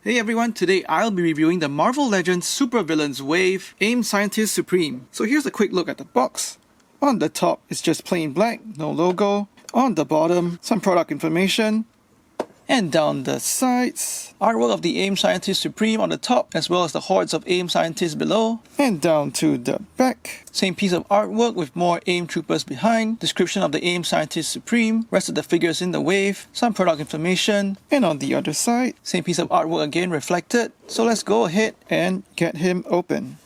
Hey everyone, today I'll be reviewing the Marvel Legends Supervillains Wave A.I.M Scientist Supreme. So here's a quick look at the box. On the top, it's just plain black, no logo. On the bottom, some product information. And down the sides, artwork of the A.I.M Scientist Supreme on the top, as well as the hordes of A.I.M scientists below. And down to the back, same piece of artwork with more A.I.M troopers behind, description of the A.I.M Scientist Supreme, rest of the figures in the wave, some product information, and on the other side, same piece of artwork again reflected. So let's go ahead and get him open.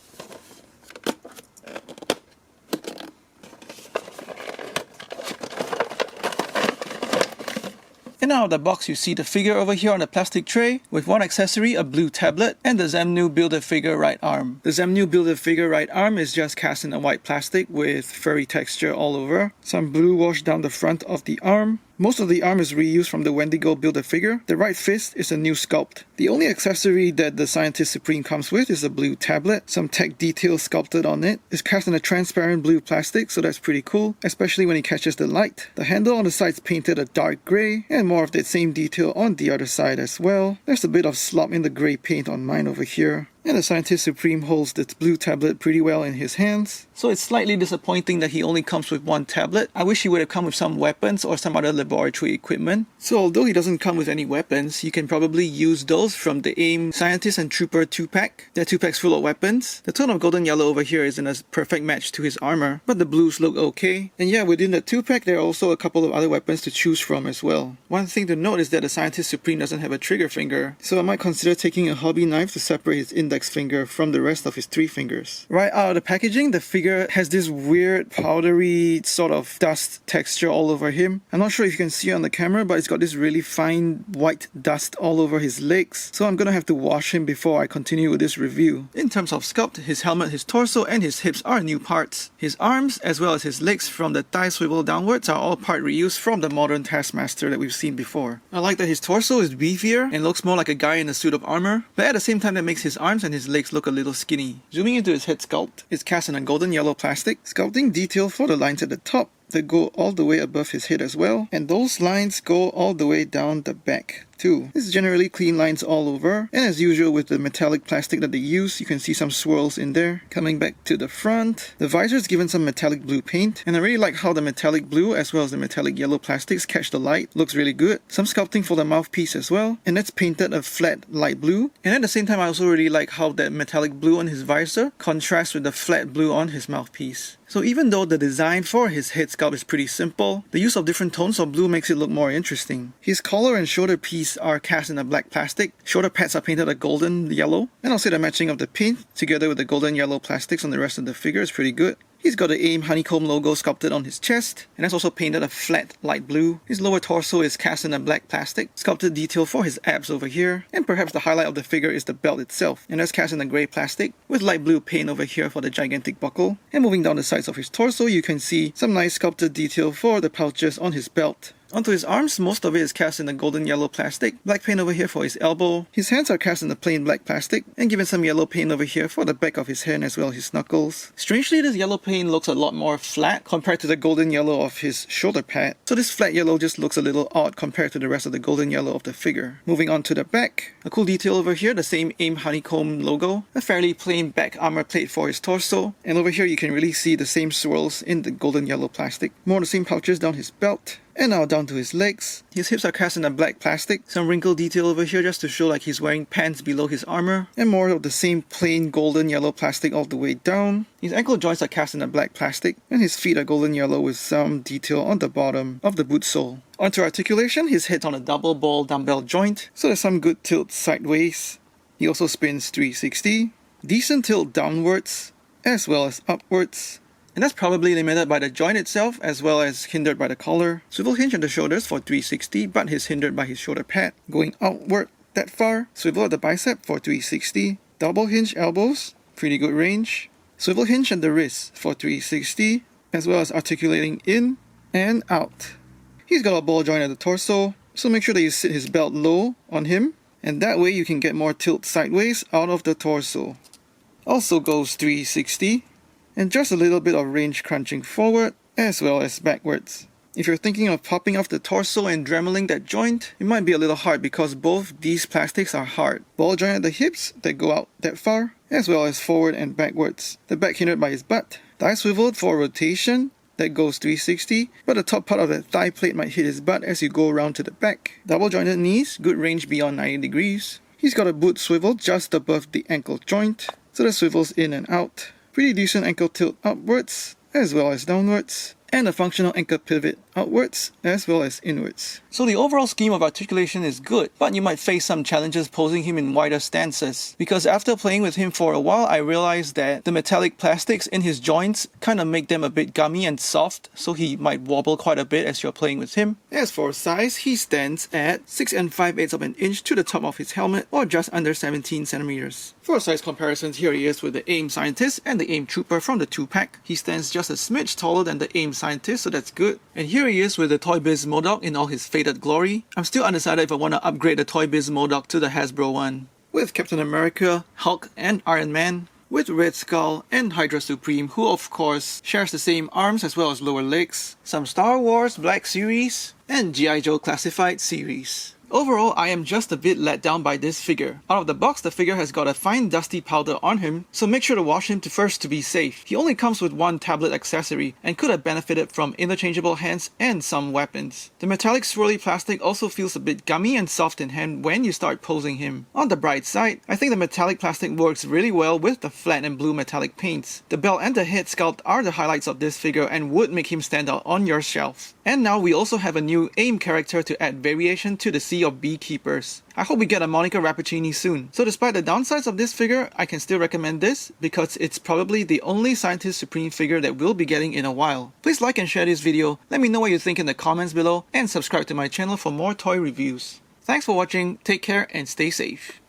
And out of the box you see the figure over here on the plastic tray with one accessory, a blue tablet, and the Zemnu Build-A-Figure right arm. The Zemnu Build-A-Figure right arm is just cast in a white plastic with furry texture all over. Some blue wash down the front of the arm. Most of the arm is reused from the Wendigo Build-A-Figure. The right fist is a new sculpt. The only accessory that the Scientist Supreme comes with is a blue tablet. Some tech details sculpted on it. It's cast in a transparent blue plastic, so that's pretty cool, especially when he catches the light. The handle on the side's painted a dark grey, and more of that same detail on the other side as well. There's a bit of slop in the grey paint on mine over here. And the Scientist Supreme holds this blue tablet pretty well in his hands. So it's slightly disappointing that he only comes with one tablet. I wish he would have come with some weapons or some other laboratory equipment. So although he doesn't come with any weapons, you can probably use those from the A.I.M Scientist and Trooper 2-pack. They're 2-packs full of weapons. The tone of golden yellow over here isn't a perfect match to his armor, but the blues look okay. And yeah, within the 2-pack there are also a couple of other weapons to choose from as well. One thing to note is that the Scientist Supreme doesn't have a trigger finger, so I might consider taking a hobby knife to separate his index finger from the rest of his 3 fingers. Right out of the packaging, the figure has this weird powdery sort of dust texture all over him. I'm not sure if you can see it on the camera, but it's got this really fine white dust all over his legs, so I'm gonna have to wash him before I continue with this review. In terms of sculpt, his helmet, his torso, and his hips are new parts. His arms, as well as his legs from the thigh swivel downwards, are all part reused from the modern Taskmaster that we've seen before. I like that his torso is beefier and looks more like a guy in a suit of armor, but at the same time that makes his arms and his legs look a little skinny. Zooming into his head sculpt, it's cast in a golden yellow plastic, sculpting detail for the lines at the top that go all the way above his head as well, and those lines go all the way down the back too. This is generally clean lines all over, and as usual with the metallic plastic that they use, you can see some swirls in there. Coming back to the front, the visor is given some metallic blue paint, and I really like how the metallic blue as well as the metallic yellow plastics catch the light. Looks really good. Some sculpting for the mouthpiece as well, and that's painted a flat light blue. And at the same time I also really like how that metallic blue on his visor contrasts with the flat blue on his mouthpiece. So even though the design for his head sculpt is pretty simple, the use of different tones of blue makes it look more interesting. His collar and shoulder piece are cast in a black plastic, shoulder pads are painted a golden yellow, and I'll say the matching of the paint together with the golden yellow plastics on the rest of the figure is pretty good. He's got the A.I.M honeycomb logo sculpted on his chest, and that's also painted a flat light blue. His lower torso is cast in a black plastic, sculpted detail for his abs over here, and perhaps the highlight of the figure is the belt itself, and that's cast in a grey plastic, with light blue paint over here for the gigantic buckle. And moving down the sides of his torso, you can see some nice sculpted detail for the pouches on his belt. Onto his arms, most of it is cast in a golden yellow plastic, black paint over here for his elbow. His hands are cast in the plain black plastic, and given some yellow paint over here for the back of his hand as well as his knuckles. Strangely, this yellow paint looks a lot more flat compared to the golden yellow of his shoulder pad, so this flat yellow just looks a little odd compared to the rest of the golden yellow of the figure. Moving on to the back, a cool detail over here, the same A.I.M honeycomb logo, a fairly plain back armor plate for his torso, and over here you can really see the same swirls in the golden yellow plastic. More of the same pouches down his belt. And now down to his legs. His hips are cast in a black plastic, some wrinkle detail over here just to show like he's wearing pants below his armor, and more of the same plain golden yellow plastic all the way down. His ankle joints are cast in a black plastic, and his feet are golden yellow with some detail on the bottom of the boot sole. Onto articulation, his head's on a double ball dumbbell joint, so there's some good tilt sideways. He also spins 360, decent tilt downwards, as well as upwards. And that's probably limited by the joint itself as well as hindered by the collar. Swivel hinge on the shoulders for 360, but is hindered by his shoulder pad. Going outward that far, swivel at the bicep for 360. Double hinge elbows, pretty good range. Swivel hinge on the wrist for 360, as well as articulating in and out. He's got a ball joint at the torso, so make sure that you sit his belt low on him, and that way you can get more tilt sideways out of the torso. Also goes 360. And just a little bit of range crunching forward as well as backwards. If you're thinking of popping off the torso and dremeling that joint, it might be a little hard because both these plastics are hard. Ball joint at the hips that go out that far, as well as forward and backwards. The back hindered by his butt. Thigh swiveled for rotation that goes 360, but the top part of the thigh plate might hit his butt as you go around to the back. Double jointed knees, good range beyond 90 degrees. He's got a boot swivel just above the ankle joint, so the swivels in and out. Pretty decent ankle tilt upwards, as well as downwards. And a functional ankle pivot outwards as well as inwards. So the overall scheme of articulation is good, but you might face some challenges posing him in wider stances. Because after playing with him for a while, I realized that the metallic plastics in his joints kind of make them a bit gummy and soft, so he might wobble quite a bit as you're playing with him. As for size, he stands at 6 5/8 of an inch to the top of his helmet, or just under 17 centimeters. For size comparisons, here he is with the A.I.M scientist and the A.I.M trooper from the 2-pack. He stands just a smidge taller than the A.I.M scientist, so that's good. And here he is with the Toy Biz MODOK in all his faded glory. I'm still undecided if I want to upgrade the Toy Biz MODOK to the Hasbro one. With Captain America, Hulk, and Iron Man. With Red Skull and Hydra Supreme, who of course shares the same arms as well as lower legs. Some Star Wars Black Series, and G.I. Joe Classified Series. Overall, I am just a bit let down by this figure. Out of the box, the figure has got a fine dusty powder on him, so make sure to wash him first to be safe. He only comes with one tablet accessory, and could have benefited from interchangeable hands and some weapons. The metallic swirly plastic also feels a bit gummy and soft in hand when you start posing him. On the bright side, I think the metallic plastic works really well with the flat and blue metallic paints. The belt and the head sculpt are the highlights of this figure and would make him stand out on your shelf. And now we also have a new A.I.M character to add variation to the sea of beekeepers. I hope we get a Monica Rappaccini soon. So despite the downsides of this figure, I can still recommend this because it's probably the only Scientist Supreme figure that we'll be getting in a while. Please like and share this video, let me know what you think in the comments below, and subscribe to my channel for more toy reviews. Thanks for watching, take care and stay safe.